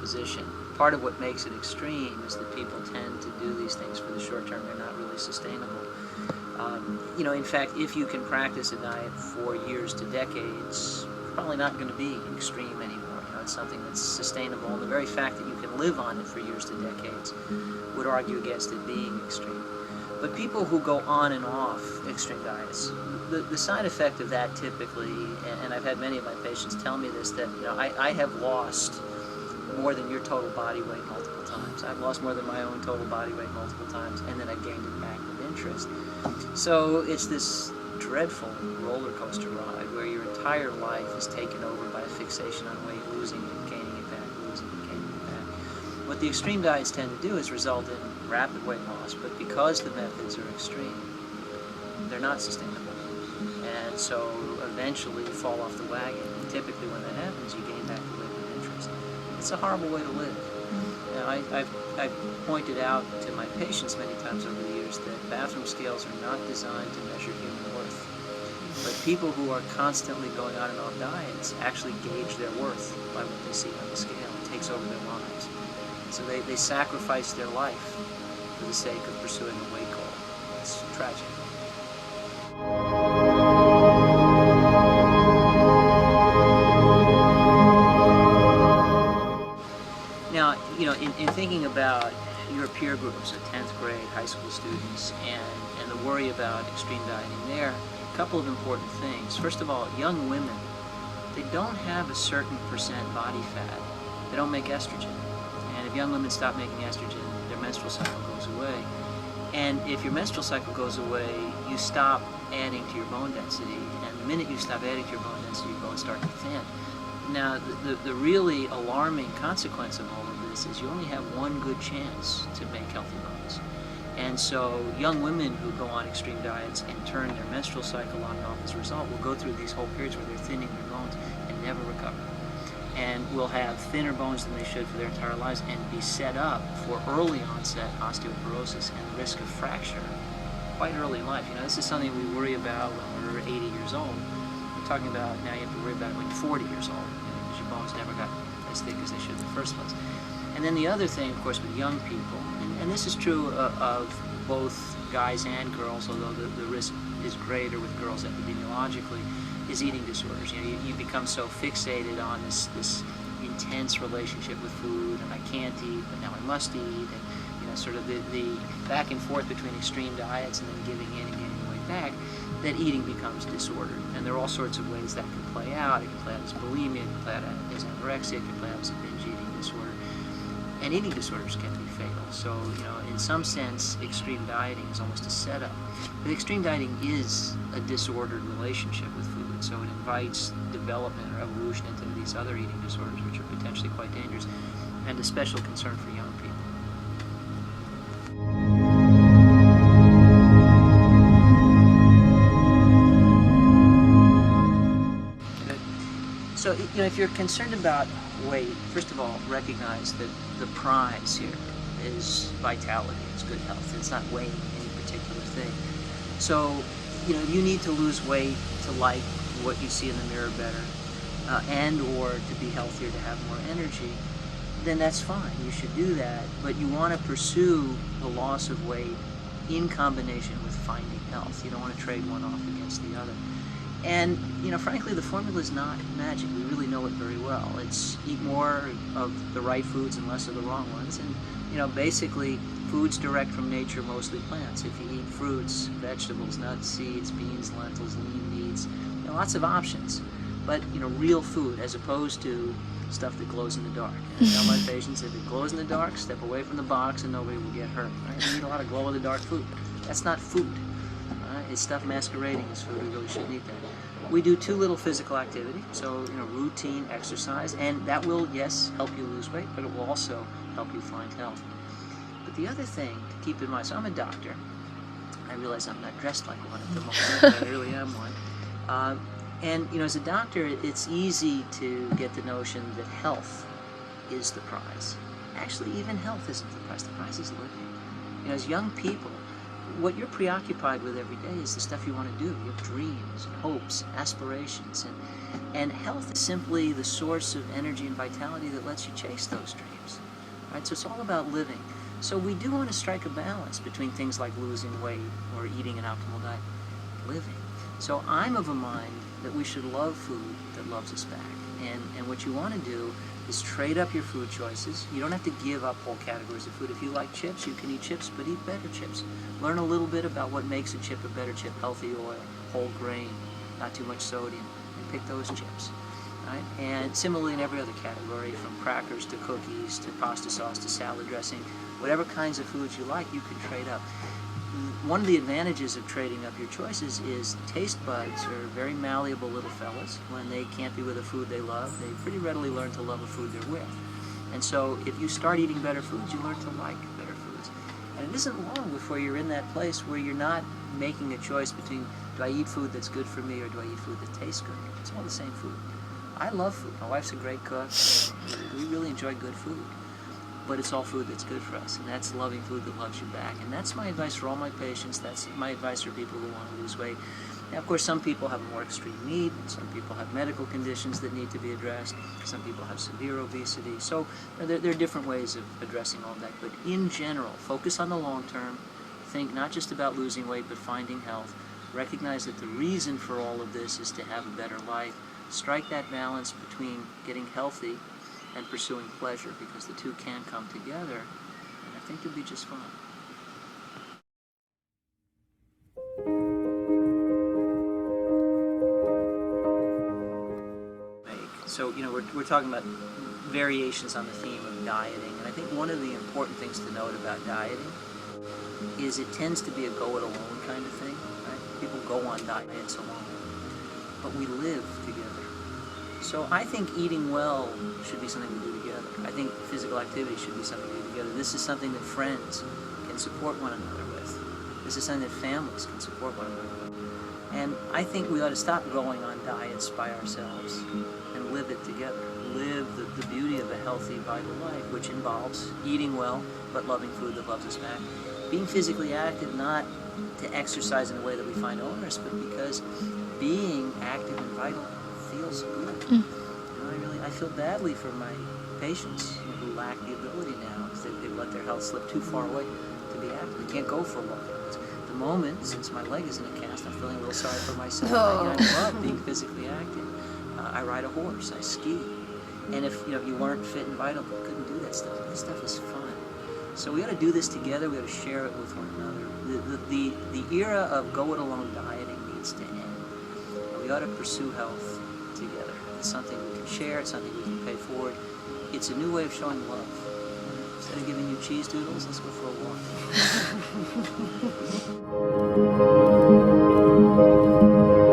position. Part of what makes it extreme is that people tend to do these things for the short term. They're not really sustainable. In fact, if you can practice a diet for years to decades, it's probably not going to be extreme anymore. It's something that's sustainable, and the very fact that you can live on it for years to decades would argue against it being extreme. But people who go on and off extreme diets, the side effect of that typically, and I've had many of my patients tell me this, that I have lost more than your total body weight multiple times. I've lost more than my own total body weight multiple times, and then I've gained it back with interest. So it's this dreadful roller coaster ride where your entire life is taken over by a fixation on weight, losing it, gaining it back, losing it, gaining it back. What the extreme diets tend to do is result in rapid weight loss, but because the methods are extreme, they're not sustainable. And so eventually you fall off the wagon, and typically when that happens, you gain back the weight with interest. It's a horrible way to live. I've pointed out to my patients many times over the years that bathroom scales are not designed to measure human worth. But people who are constantly going on and off diets actually gauge their worth by what they see on the scale. It takes over their lives. So they sacrifice their life for the sake of pursuing a weight goal. It's tragic. Now, in thinking about your peer groups, 10th grade, high school students, and the worry about extreme dieting there, a couple of important things. First of all, young women, they don't have a certain percent body fat. They don't make estrogen. And if young women stop making estrogen, their menstrual cycle goes away. And if your menstrual cycle goes away, you stop adding to your bone density. And the minute you stop adding to your bone density, your bones start to thin. Now, the really alarming consequence of all of this is you only have one good chance to make healthy bones. And so young women who go on extreme diets and turn their menstrual cycle on and off as a result will go through these whole periods where they're thinning their bones and never recover. And will have thinner bones than they should for their entire lives and be set up for early onset osteoporosis and the risk of fracture quite early in life. This is something we worry about when we're 80 years old. We're talking about now you have to worry about it when you're 40 years old, because your bones never got as thick as they should in the first place. And then the other thing, of course, with young people, and this is true of both guys and girls, although the risk is greater with girls epidemiologically, is eating disorders. You become so fixated on this intense relationship with food, and I can't eat, but now I must eat, and sort of the back and forth between extreme diets and then giving in and gaining weight back, that eating becomes disordered. And there are all sorts of ways that can play out. It can play out as bulimia, it can play out as anorexia, it can play out as a binge eating disorder. And eating disorders can be fatal. So, in some sense, extreme dieting is almost a setup. But extreme dieting is a disordered relationship with food, so it invites development or evolution into these other eating disorders, which are potentially quite dangerous, and a special concern for young people. So, if you're concerned about weight, first of all, recognize that the prize here is vitality, it's good health. It's not weighing any particular thing. So, you need to lose weight to like what you see in the mirror better, and or to be healthier, to have more energy, then that's fine. You should do that, but you want to pursue the loss of weight in combination with finding health. You don't want to trade one off against the other. And, frankly, the formula is not magic. We really know it very well. It's eat more of the right foods and less of the wrong ones. And, basically, foods direct from nature, mostly plants. If you eat fruits, vegetables, nuts, seeds, beans, lentils, lean meats, lots of options. But, real food, as opposed to stuff that glows in the dark. And I tell my patients, if it glows in the dark, step away from the box and nobody will get hurt. Right? We eat a lot of glow-in-the-dark food. That's not food. It's stuff masquerading as food. We really shouldn't eat that. We do too little physical activity, so routine exercise, and that will, yes, help you lose weight, but it will also help you find health. But the other thing to keep in mind, so I'm a doctor. I realize I'm not dressed like one at the moment, but I really am one. And as a doctor, it's easy to get the notion that health is the prize. Actually, even health isn't the prize. The prize is living. As young people, what you're preoccupied with every day is the stuff you want to do. You have dreams and hopes, aspirations, and health is simply the source of energy and vitality that lets you chase those dreams. Right? So it's all about living. So we do want to strike a balance between things like losing weight or eating an optimal diet, living. So I'm of a mind that we should love food that loves us back. And what you want to do is trade up your food choices. You don't have to give up whole categories of food. If you like chips, you can eat chips, but eat better chips. Learn a little bit about what makes a chip a better chip: healthy oil, whole grain, not too much sodium, and pick those chips. Right? And similarly in every other category, from crackers to cookies to pasta sauce to salad dressing, whatever kinds of foods you like, you can trade up. One of the advantages of trading up your choices is taste buds are very malleable little fellas. When they can't be with a food they love, they pretty readily learn to love a food they're with. And so if you start eating better foods, you learn to like better foods. And it isn't long before you're in that place where you're not making a choice between, do I eat food that's good for me or do I eat food that tastes good? It's all the same food. I love food. My wife's a great cook. We really enjoy good food. But it's all food that's good for us, and that's loving food that loves you back. And that's my advice for all my patients. That's my advice for people who want to lose weight. Now, of course, some people have a more extreme need. Some people have medical conditions that need to be addressed. Some people have severe obesity. So there are different ways of addressing all that. But in general, focus on the long term. Think not just about losing weight, but finding health. Recognize that the reason for all of this is to have a better life. Strike that balance between getting healthy and pursuing pleasure, because the two can come together, and I think you'll be just fine. So, we're talking about variations on the theme of dieting, and I think one of the important things to note about dieting is it tends to be a go-it-alone kind of thing, right? People go on diets alone, but we live together. So I think eating well should be something we do together. I think physical activity should be something we do together. This is something that friends can support one another with. This is something that families can support one another with. And I think we ought to stop going on diets by ourselves and live it together. Live the beauty of a healthy, vital life, which involves eating well, but loving food that loves us back. Being physically active, not to exercise in a way that we find onerous, but because being active and vital feels good. I feel badly for my patients who lack the ability now, because they've let their health slip too far away to be active. They can't go for a walk. At the moment, since my leg is in a cast, I'm feeling a little sorry for myself. I love being physically active. I ride a horse. I ski. And if you weren't fit and vital, you couldn't do that stuff. This stuff is fun. So we ought to do this together. We ought to share it with one another. The era of go-it-alone dieting needs to end. We ought to pursue health together. It's something we can share. It's something we can pay forward. It's a new way of showing love. Instead of giving you cheese doodles, let's go for a walk.